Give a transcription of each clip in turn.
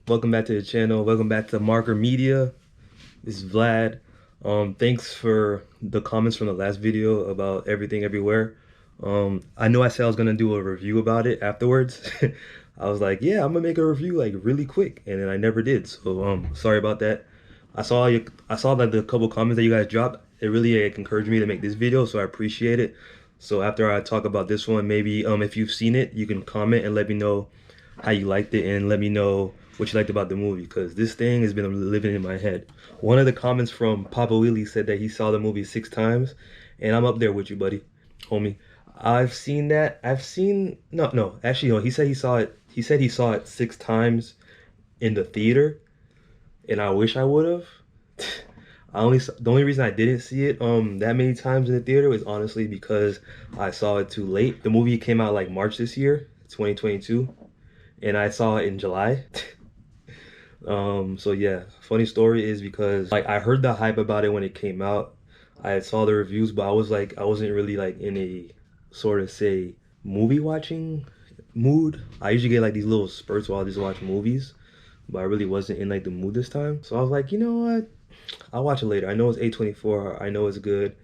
Welcome back to the channel. Welcome back to Marker Media. This is Vlad. Thanks for the comments from the last video about Everything Everywhere. I know I said I was gonna do a review about it afterwards. I was like, yeah, I'm gonna make a review like really quick, and then I never did. So sorry about that. I saw that the couple comments that you guys dropped. It really encouraged me to make this video, so I appreciate it. So after I talk about this one, maybe if you've seen it, you can comment and let me know how you liked it, and let me know what you liked about the movie, because this thing has been living in my head. One of the comments from Papa Willie said that he saw the movie 6 times, and I'm up there with you, buddy, homie. I've seen that. No, actually, no. He said he saw it. He said he saw it 6 times in the theater, and I wish I would have. The only reason I didn't see it that many times in the theater was honestly because I saw it too late. The movie came out like March this year, 2022, and I saw it in July. So yeah, funny story is because like I heard the hype about it when it came out. I saw the reviews, but I wasn't really like in a sort of say movie watching mood. I usually get like these little spurts while I just watch movies, but I really wasn't in like the mood this time. So I was like, you know what? I'll watch it later. I know it's A24. I know it's good.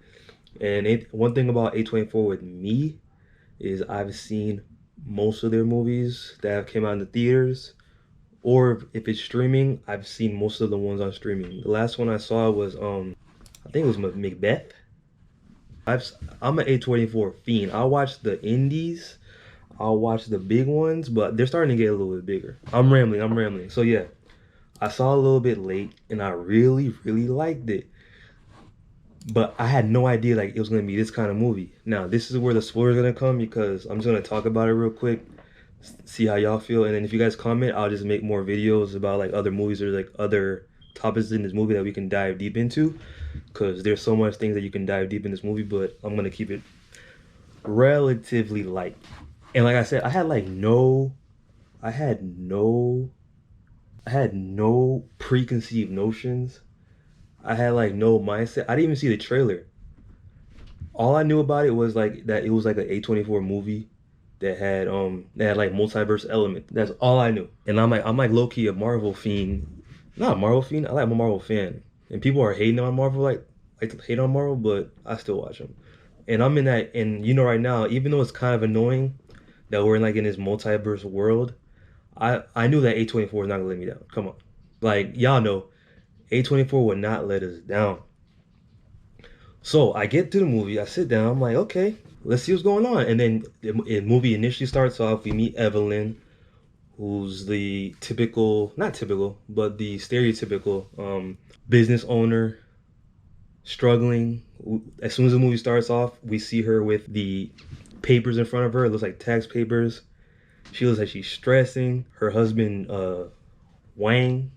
And one thing about A24 with me is I've seen most of their movies that have came out in the theaters, or if it's streaming, I've seen most of the ones on streaming. The last one I saw was I think it was Macbeth. I'm an A24 fiend. I'll watch the indies, I'll watch the big ones, but they're starting to get a little bit bigger. I'm rambling. So yeah, I saw a little bit late, and I really liked it. But I had no idea like it was gonna be this kind of movie. Now this is where the spoilers are gonna come, because I'm just gonna talk about it real quick, see how y'all feel, and then if you guys comment, I'll just make more videos about like other movies or like other topics in this movie that we can dive deep into, because there's so much things that you can dive deep in this movie, but I'm gonna keep it relatively light. And like I said, I had no preconceived notions. I had like no mindset. I didn't even see the trailer. All I knew about it was like that it was like an A24 movie that had like multiverse element. That's all I knew. And I'm like low key a Marvel fiend. Not a Marvel fiend. I'm a Marvel fan. And people are hating on Marvel, like to hate on Marvel, but I still watch them. And I'm in that. And you know, right now, even though it's kind of annoying that we're in like in this multiverse world, I knew that A24 was not gonna let me down. Come on, like y'all know, A24 would not let us down. So I get to the movie, I sit down, I'm like, okay, let's see what's going on. And then the movie initially starts off, we meet Evelyn, who's the typical, not typical, but the stereotypical business owner, struggling. As soon as the movie starts off, we see her with the papers in front of her. It looks like tax papers. She looks like she's stressing. Her husband, Wayman,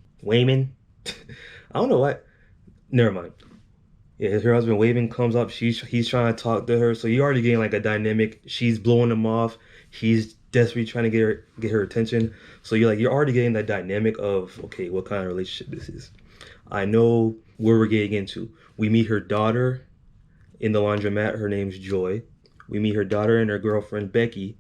I don't know what. Never mind. Yeah, her husband Waving comes up. He's trying to talk to her. So you already getting like a dynamic. She's blowing him off. He's desperately trying to get her attention. So you're already getting that dynamic of, okay, what kind of relationship this is. I know where we're getting into. We meet her daughter in the laundromat. Her name's Joy. We meet her daughter and her girlfriend Becky.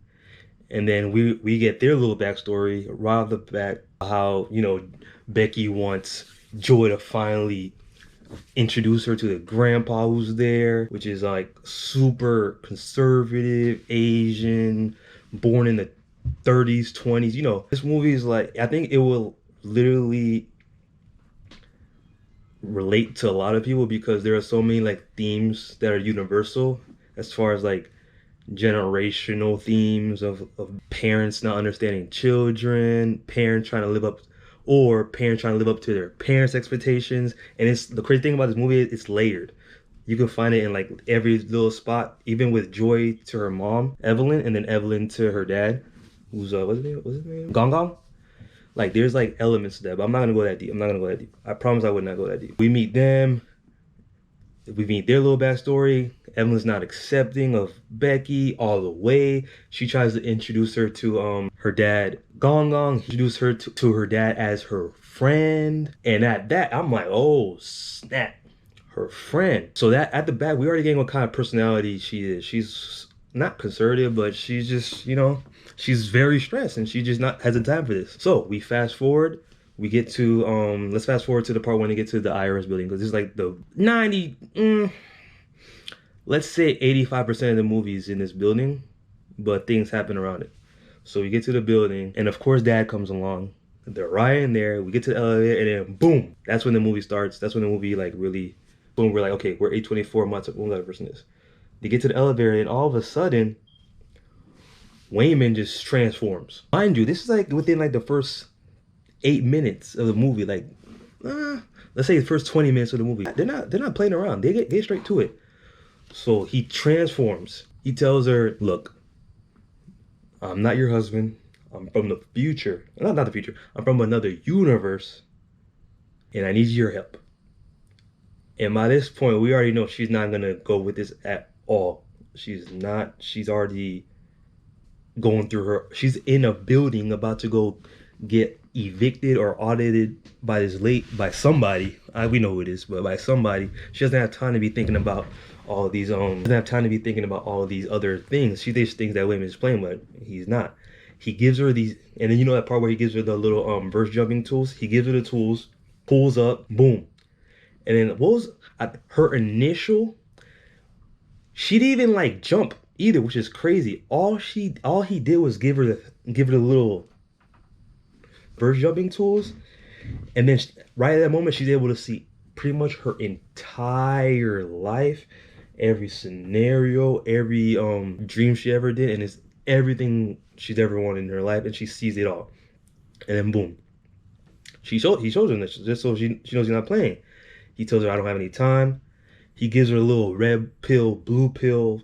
And then we get their little backstory right off the bat, how, you know, Becky wants Joy to finally introduce her to the grandpa who's there, which is like super conservative, Asian, born in the 30s, 20s. You know, this movie is like, I think it will literally relate to a lot of people, because there are so many like themes that are universal, as far as like generational themes of parents not understanding children, parents trying to live up, or parents trying to live up to their parents' expectations. And it's the crazy thing about this movie, it's layered. You can find it in like every little spot, even with Joy to her mom, Evelyn, and then Evelyn to her dad, who's what's his name? Gong Gong. Like there's like elements to that, but I'm not gonna go that deep. I promise I would not go that deep. We meet them. We meet their little backstory. Evelyn's not accepting of Becky all the way. She tries to introduce her to her dad, Gong Gong. Introduce her to her dad as her friend. And at that, I'm like, oh snap, her friend. So that at the back, we already getting what kind of personality she is. She's not conservative, but she's just, you know, she's very stressed, and she just not has the time for this. So we fast forward. We get to let's fast forward to the part when they get to the IRS building, because this is like the let's say 85% of the movies in this building, but things happen around it. So we get to the building, and of course dad comes along. They're right in there. We get to the elevator, and then boom, that's when the movie starts. That's when the movie like really boom. We're like, okay, we're 824 months. What that person is. They get to the elevator, and all of a sudden, Wayman just transforms. Mind you, this is like within like the first 8 minutes of the movie. Like, let's say the first 20 minutes of the movie. They're not playing around. They get straight to it. So he transforms. He tells her, "Look, I'm not your husband. I'm from the future. Not the future. I'm from another universe, and I need your help." And by this point, we already know she's not gonna go with this at all. She's not. She's already going through her. She's in a building about to go get evicted or audited by somebody. We know who it is, but by somebody. She doesn't have time to be thinking about all these doesn't have time to be thinking about all these other things. She just thinks that Wayman is playing, but he's not. He gives her these, and then you know that part where he gives her the little verse jumping tools. He gives her the tools, pulls up, boom, and then what was her initial? She didn't even like jump either, which is crazy. All he did was give her the little verse jumping tools, and then right at that moment she's able to see pretty much her entire life, every scenario, every dream she ever did, and it's everything she's ever wanted in her life, and she sees it all. And then boom, he shows her this just so she knows he's not playing. He tells her, "I don't have any time." He gives her a little red pill, blue pill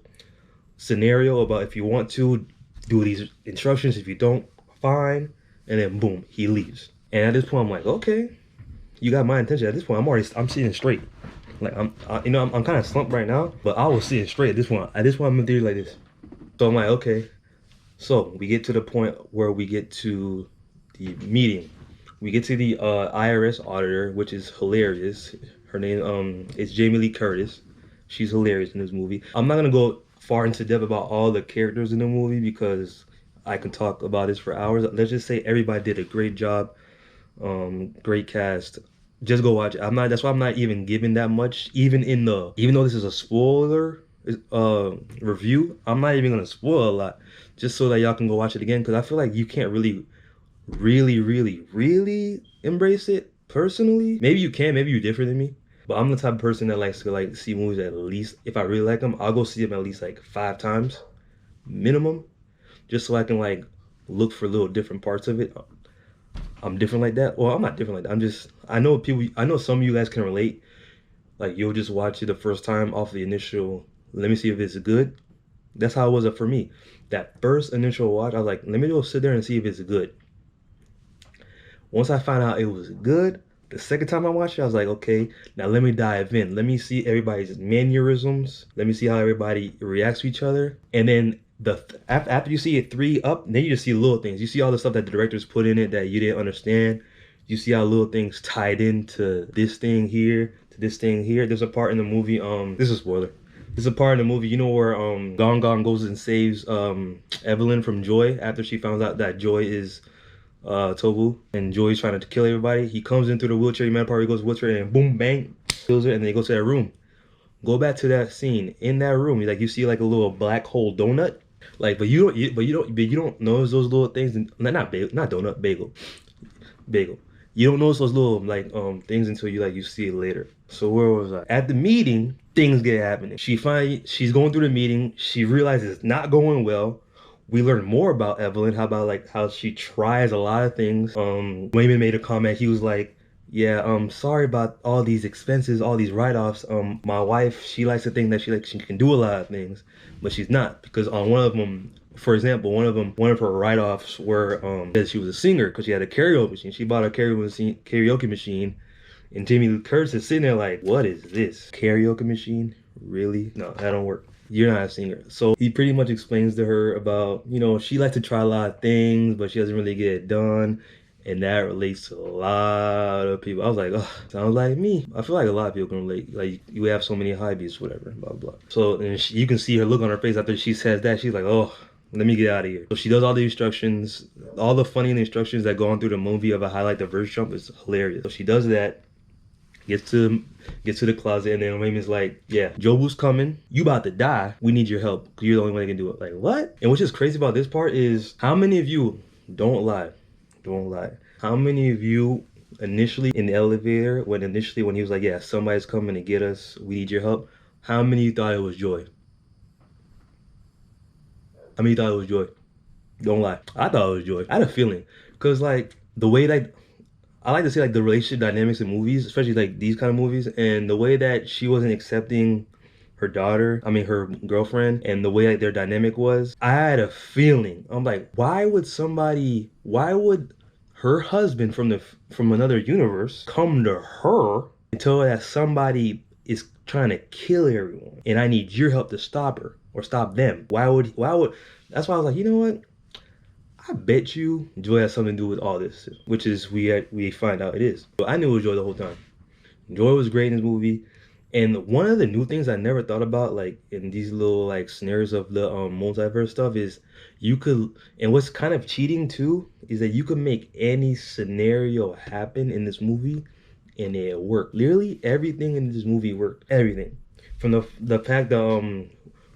scenario about if you want to do these instructions, if you don't, fine. And then boom, he leaves. And at this point, I'm like, okay, you got my attention. At this point, I'm sitting straight. Like I'm kind of slumped right now, but I was sitting straight at this point. At this point, I'm in theory like this. So I'm like, okay. So we get to the point where we get to the meeting. We get to the IRS auditor, which is hilarious. Her name is Jamie Lee Curtis. She's hilarious in this movie. I'm not gonna go far into depth about all the characters in the movie because I can talk about this for hours. Let's just say everybody did a great job. Great cast. Just go watch it. That's why I'm not even giving that much. Even though this is a spoiler review, I'm not even gonna spoil a lot, just so that y'all can go watch it again, because I feel like you can't really embrace it personally. Maybe you can, maybe you're different than me, but I'm the type of person that likes to like see movies at least, if I really like them, I'll go see them at least like 5 times minimum, just so I can like look for little different parts of it. I'm different like that. Well, I'm not different like that. I know some of you guys can relate. Like, you'll just watch it the first time off the initial, let me see if it's good. That's how it was for me. That first initial watch, I was like, let me go sit there and see if it's good. Once I found out it was good, the second time I watched it, I was like, okay, now let me dive in. Let me see everybody's mannerisms. Let me see how everybody reacts to each other. And then after you see it 3 up, then you just see little things. You see all the stuff that the directors put in it that you didn't understand. You see how little things tied into this thing here, to this thing here. There's a part in the movie, this is a spoiler. There's a part in the movie, you know, where Gong Gong goes and saves Evelyn from Joy after she finds out that Joy is Tobu, and Joy's trying to kill everybody. He comes in through the wheelchair, you remember, he goes wheelchair and boom, bang, kills her, and then he goes to that room. Go back to that scene. In that room, like, you see like a little black hole donut. Like, but you don't notice those little things. Not donut, bagel. You don't notice those little like things until you see it later. So where was I? At the meeting, things get happening. She's going through the meeting. She realizes it's not going well. We learn more about Evelyn, how she tries a lot of things. Wayman made a comment. He was like, yeah, sorry about all these expenses, all these write-offs. My wife, she likes to think that she can do a lot of things, but she's not, because on one of them, for example, one of her write-offs were that she was a singer because she had a karaoke machine. She bought a karaoke machine, and Jamie Lee Curtis is sitting there like, what is this? Karaoke machine? Really? No, that don't work. You're not a singer. So he pretty much explains to her about, she likes to try a lot of things, but she doesn't really get it done. And that relates to a lot of people. I was like, oh, sounds like me. I feel like a lot of people can relate. Like, you have so many hobbies, whatever, blah, blah. So and you can see her look on her face after she says that. She's like, oh, Let me get out of here. So she does all the instructions, all the funny instructions that go on through the movie of a highlight the verse jump is hilarious. So she does that, gets to the closet, and then Raymond's like, yeah, Jobu's coming. You about to die. We need your help because you're the only one that can do it. Like, what? And what's just crazy about this part is how many of you, don't lie, how many of you initially in the elevator, when he was like, yeah, somebody's coming to get us, we need your help, how many of you thought it was Joy? How many thought it was Joy? Don't lie. I thought it was Joy. I had a feeling. Because, like, the way that I like to see, like, the relationship dynamics in movies, especially, like, these kind of movies, and the way that she wasn't accepting her daughter, I mean, her girlfriend, and the way like, their dynamic was, I had a feeling. I'm like, why would her husband from another universe come to her and tell her that somebody is trying to kill everyone, and I need your help to stop her or stop them? Why would, that's why I was like, you know what? I bet you Joy has something to do with all this, which is we find out it is. But I knew it was Joy the whole time. Joy was great in this movie. And one of the new things I never thought about, like in these little like scenarios of the multiverse stuff, is you could, and what's kind of cheating too, is that you could make any scenario happen in this movie and it worked. Literally everything in this movie worked. Everything. From the fact that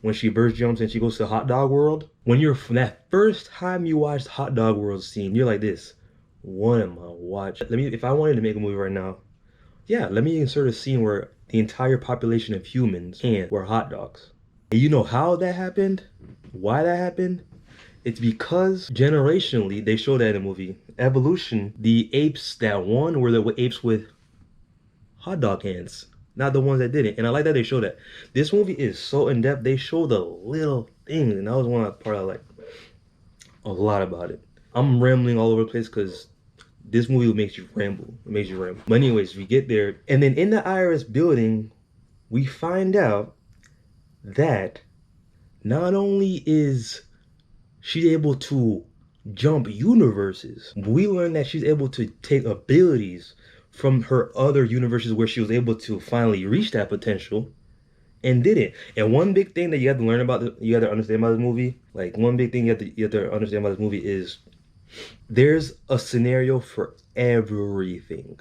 when she burst jumps and she goes to Hot Dog World, when you're from that first time you watched Hot Dog World scene, you're like this, what am I watching? If I wanted to make a movie right now, yeah, let me insert a scene where the entire population of humans were hot dogs. And you know how that happened? Why that happened? It's because generationally, they showed that in the movie, evolution, the apes that won were the apes with hot dog hands, not the ones that didn't. And I like that they showed that. This movie is so in-depth, they show the little things, and that was one part I like a lot about it. I'm rambling all over the place because this movie makes you ramble. It makes you ramble. But anyways, we get there, and then in the IRS building, we find out that not only is she able to jump universes, we learn that she's able to take abilities from her other universes where she was able to finally reach that potential and did it. And one big thing that you have to learn about, you have to understand about this movie, like one big thing you have to understand about this movie is there's a scenario for everything.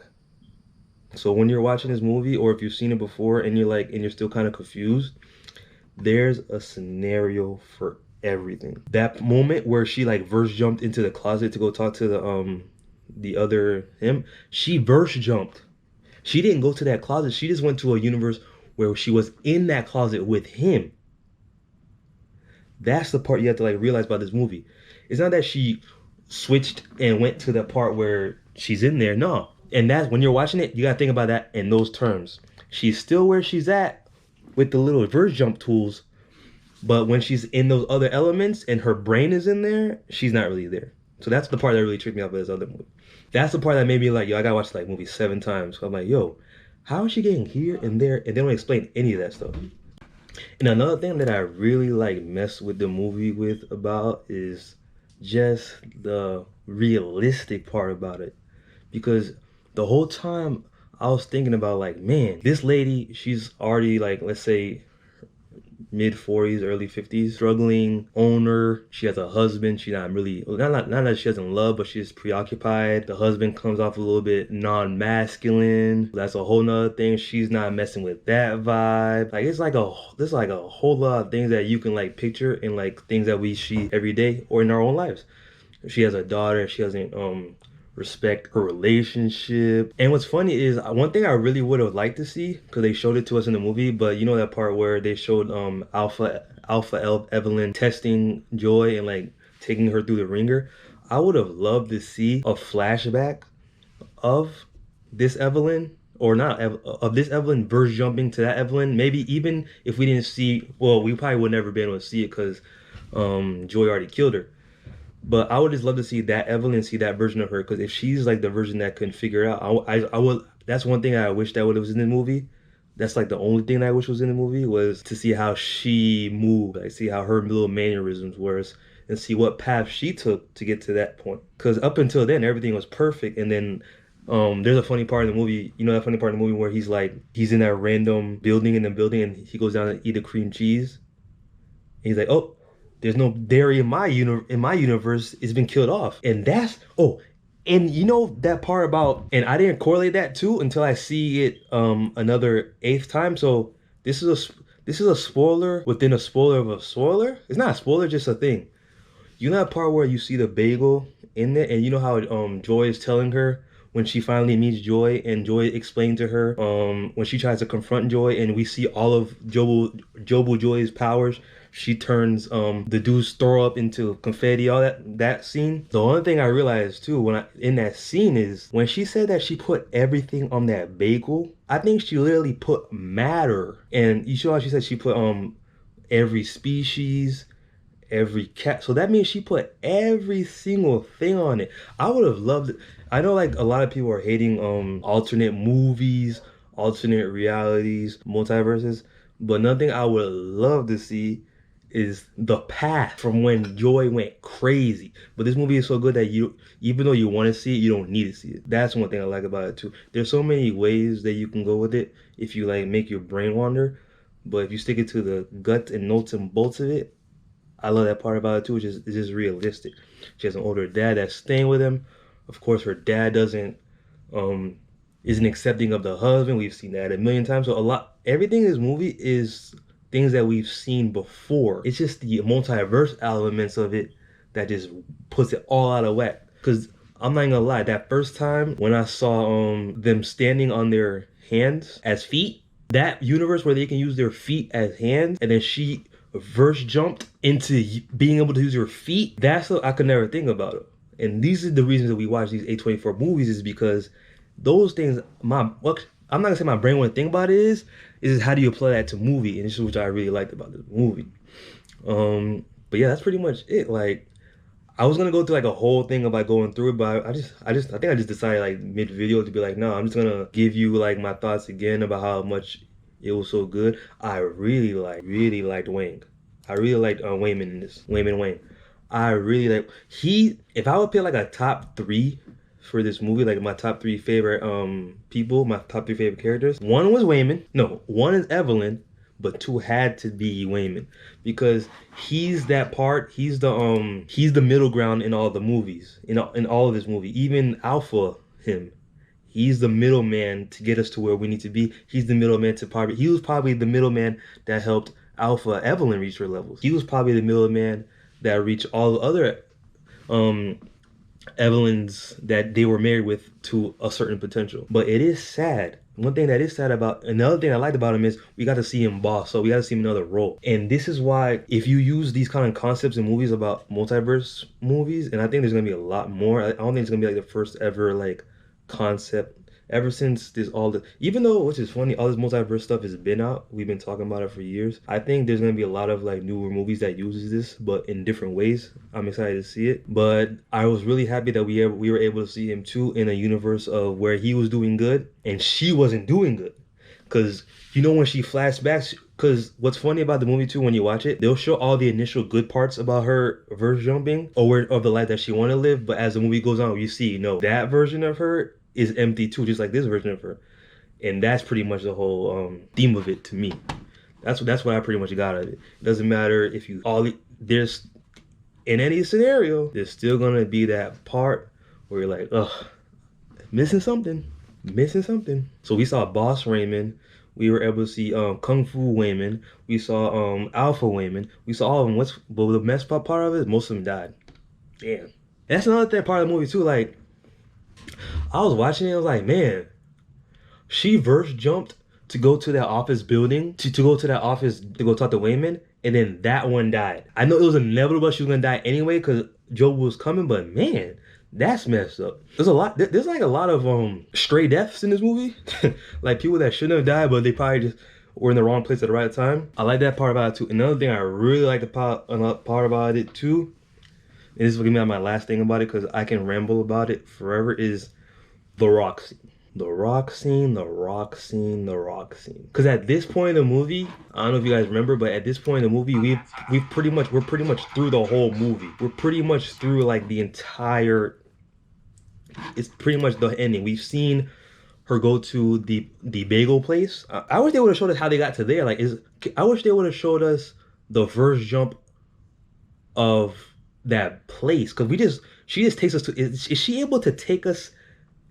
So when you're watching this movie, or if you've seen it before and you're still kind of confused, there's a scenario for everything. That moment where she like verse jumped into the closet to go talk to the other him, she verse jumped. She didn't go to that closet. She just went to a universe where she was in that closet with him. That's the part you have to like realize about this movie. It's not that she switched and went to the part where she's in there. No. And that's when you're watching it, you gotta think about that in those terms. She's still where she's at with the little verse jump tools, but when she's in those other elements and her brain is in there, she's not really there. So that's the part that really tricked me out with this other movie. That's the part that made me like, yo, I gotta watch like movie 7 times. So I'm like, yo, how is she getting here and there? And they don't explain any of that stuff. And another thing that I really like mess with the movie with about is just the realistic part about it. Because the whole time I was thinking about like, man, this lady, she's already like, let's say mid 40s, early 50s, struggling owner. She has a husband. She's not really, not that she doesn't love, but she's preoccupied. The husband comes off a little bit non-masculine. That's a whole nother thing. She's not messing with that vibe. Like there's like a whole lot of things that you can like picture in like things that we see every day or in our own lives. She has a daughter. She doesn't respect her relationship. And what's funny is one thing I really would have liked to see, because they showed it to us in the movie, but you know that part where they showed Alpha Evelyn testing Joy and like taking her through the ringer. I would have loved to see a flashback of this Evelyn, or not of this Evelyn verse jumping to that Evelyn. Maybe even if we didn't see, well, we probably would never be able to see it because Joy already killed her. But I would just love to see that Evelyn, see that version of her, because if she's like the version that couldn't figure it out, I would. That's one thing I wish that was in the movie. That's like the only thing I wish was in the movie, was to see how she moved, like see how her little mannerisms were, and see what path she took to get to that point. Because up until then, everything was perfect, and then there's a funny part in the movie. You know that funny part in the movie where he's in that random building and he goes down to eat the cream cheese. And he's like, oh. There's no dairy in my universe. It's been killed off, and that's and you know that part about, and I didn't correlate that too until I see it another eighth time. So this is this is a spoiler within a spoiler of a spoiler. It's not a spoiler, just a thing. You know that part where you see the bagel in there, and you know how Joy is telling her when she finally meets Joy, and Joy explained to her when she tries to confront Joy, and we see all of Jobu Joy's powers. She turns the dude's throw up into confetti, all that scene. The only thing I realized too when I in that scene is when she said that she put everything on that bagel. I think she literally put matter, and you saw how she said she put every species, every cat. So that means she put every single thing on it. I would have loved it. I know like a lot of people are hating alternate movies, alternate realities, multiverses, but nothing I would love to see is the path from when Joy went crazy. But this movie is so good that you, even though you want to see it, you don't need to see it. That's one thing I like about it too. There's so many ways that you can go with it if you like make your brain wander. But if you stick it to the guts and nuts and bolts of it, I love that part about it too. It's just realistic. She has an older dad that's staying with him. Of course, her dad doesn't um isn't accepting of the husband. We've seen that a million times. So a lot, everything in this movie is things that we've seen before. It's just the multiverse elements of it that just puts it all out of whack. Because I'm not gonna lie, that first time when I saw them standing on their hands as feet, that universe where they can use their feet as hands, and then she verse jumped into being able to use your feet, that's what I could never think about it. And these are the reasons that we watch these A24 movies, is because those things, what I'm not gonna say my brain wouldn't think about it is how do you apply that to movie, and this is what I really liked about this movie. But yeah, that's pretty much it. Like, I was gonna go through like a whole thing about going through it, but I think I just decided like mid video to be like, no, I'm just gonna give you like my thoughts again about how much it was so good. I really liked Wayne. I really liked Wayman in this. Wayne. I really like if I would pick like a top three for this movie, like my top three favorite people, my top three favorite characters. One was Wayman. No, one is Evelyn, but two had to be Wayman because he's that part. He's the middle ground in all the movies. In all of this movie, even Alpha him. He's the middleman to get us to where we need to be. He was probably the middleman that helped Alpha Evelyn reach her levels. He was probably the middleman that reached all the other um Evelyns that they were married with to a certain potential. But it is sad. One thing that is sad about, another thing I liked about him is we got to see him boss, so we got to see him in another role. And this is why, if you use these kind of concepts in movies about multiverse movies, and I think there's gonna be a lot more. I don't think it's gonna be like the first ever like concept ever since this even though, which is funny, all this multiverse stuff has been out, we've been talking about it for years. I think there's gonna be a lot of like newer movies that uses this, but in different ways. I'm excited to see it, but I was really happy that we were able to see him too in a universe of where he was doing good and she wasn't doing good. Because you know when she flashbacks, because what's funny about the movie too, when you watch it, they'll show all the initial good parts about her verse jumping or the life that she want to live, but as the movie goes on, you see, no, that version of her is empty too, just like this version of her. And that's pretty much the whole theme of it to me. That's what I pretty much got out of it. It doesn't matter if you there's in any scenario, there's still gonna be that part where you're like, ugh, missing something. So we saw Boss Raymond. We were able to see Kung Fu Wayman. We saw Alpha Wayman. We saw all of them. But the messed up part of it, most of them died. Damn. That's another thing part of the movie too. Like, I was watching it, I was like, man, she verse jumped to go to that office building, to go to that office to go talk to Wayman, and then that one died. I know it was inevitable she was gonna die anyway because Joe was coming, but man, that's messed up. There's like a lot of stray deaths in this movie. Like people that shouldn't have died, but they probably just were in the wrong place at the right time. I like that part about it too. Another thing I really like the part about it too, and this is gonna be my last thing about it because I can ramble about it forever, is the rock scene. The rock scene. Because at this point in the movie, I don't know if you guys remember, but at this point in the movie, we're pretty much through the whole movie. We're pretty much through like the entire. It's pretty much the ending. We've seen her go to the bagel place. I wish they would have showed us how they got to there. I wish they would have showed us the verse jump of that place. Because she just takes us to, is she able to take us?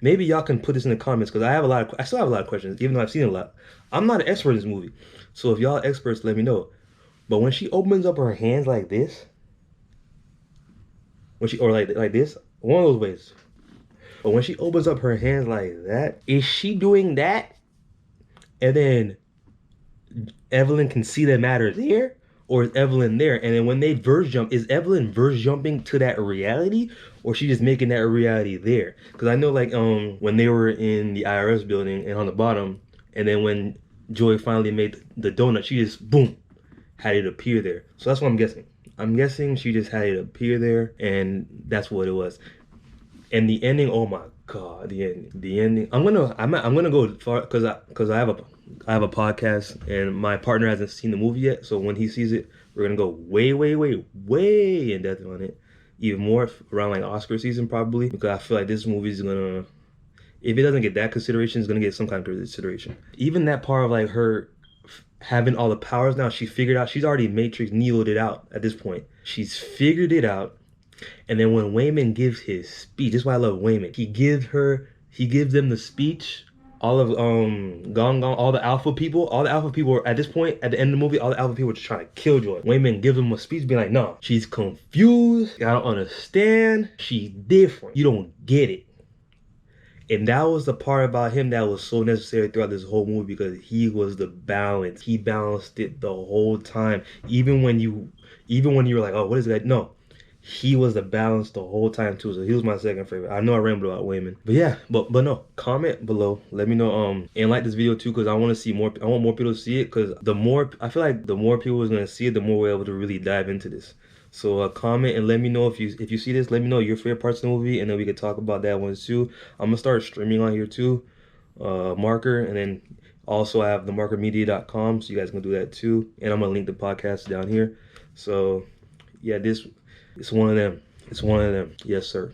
Maybe y'all can put this in the comments because I still have a lot of questions, even though I've seen a lot. I'm not an expert in this movie. So if y'all are experts, let me know. But when she opens up her hands like this, or like this, one of those ways. But when she opens up her hands like that, is she doing that? And then Evelyn can see the matter there? Or is Evelyn there? And then when they verse jump, is Evelyn verse jumping to that reality? Or she just making that reality there? Because I know like when they were in the IRS building and on the bottom, and then when Joy finally made the donut, she just boom had it appear there. So that's what I'm guessing. I'm guessing she just had it appear there, and that's what it was. And the ending, oh my god, the ending. I'm gonna go far because I have a podcast and my partner hasn't seen the movie yet. So when he sees it, we're gonna go way in depth on it, even more around like Oscar season probably, because I feel like this movie is gonna, if it doesn't get that consideration, it's gonna get some kind of consideration. Even that part of like her having all the powers now, she figured out, she's already Matrix Neo'd it out at this point. She's figured it out. And then when Wayman gives his speech, this is why I love Wayman. He gives them the speech. All of Gong Gong, all the alpha people were at this point, at the end of the movie, all the alpha people were just trying to kill Joy. Wayman gives them a speech being like, no, she's confused. I don't understand. She's different. You don't get it. And that was the part about him that was so necessary throughout this whole movie because he was the balance. He balanced it the whole time. Even when you were like, oh, what is that? No. He was the balance the whole time too. So he was my second favorite. I know I rambled about Wayman. But yeah, but no. Comment below. Let me know and like this video too because I want to see more. I want more people to see it because I feel like the more people is gonna see it, the more we're able to really dive into this. So comment and let me know if you see this. Let me know your favorite parts of the movie, and then we can talk about that one too. I'm gonna start streaming on here too, Marker, and then also I have the markermedia.com, so you guys can do that too. And I'm gonna link the podcast down here. So yeah, it's one of them. It's one of them. Yes, sir.